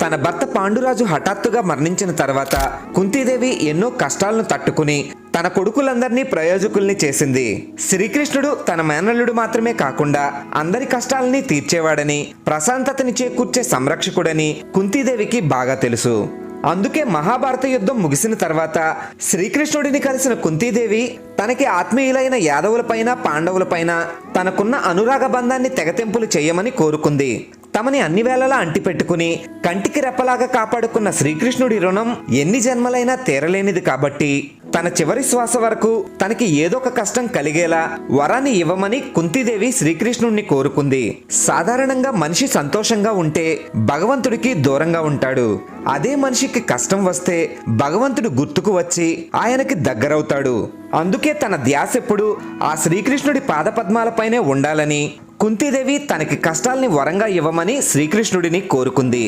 తన భర్త పాండురాజు హఠాత్తుగా మరణించిన తర్వాత కుంతీదేవి ఎన్నో కష్టాలను తట్టుకుని తన కొడుకులందరినీ ప్రయోజకుల్ని చేసింది. శ్రీకృష్ణుడు తన మేనల్లుడు మాత్రమే కాకుండా అందరి కష్టాలని తీర్చేవాడని, ప్రశాంతతని చేకూర్చే సంరక్షకుడని కుంతీదేవికి బాగా తెలుసు. అందుకే మహాభారత యుద్ధం ముగిసిన తర్వాత శ్రీకృష్ణుడిని కలిసిన కుంతీదేవి తనకి ఆత్మీయులైన యాదవులపైన, పాండవులపైన తనకున్న అనురాగ బంధాన్ని తెగతెంపులు చేయమని కోరుకుంది. తమని అన్ని వేళలా అంటిపెట్టుకుని కంటికి రెప్పలాగా కాపాడుకున్న శ్రీకృష్ణుడి రుణం ఎన్ని జన్మలైనా తీరలేనిది కాబట్టి తన చివరి శ్వాస వరకు తనకి ఏదో ఒక కష్టం కలిగేలా వరాన్ని ఇవ్వమని కుంతీదేవి శ్రీకృష్ణుడిని కోరుకుంది. సాధారణంగా మనిషి సంతోషంగా ఉంటే భగవంతుడికి దూరంగా ఉంటాడు. అదే మనిషికి కష్టం వస్తే భగవంతుడు గుర్తుకు వచ్చి ఆయనకి దగ్గరవుతాడు. అందుకే తన ధ్యాస ఎప్పుడు ఆ శ్రీకృష్ణుడి పాదపద్మాలపైనే ఉండాలని కుంతీదేవి తనకి కష్టాల్ని వరంగా ఇవ్వమని శ్రీకృష్ణుడిని కోరుకుంది.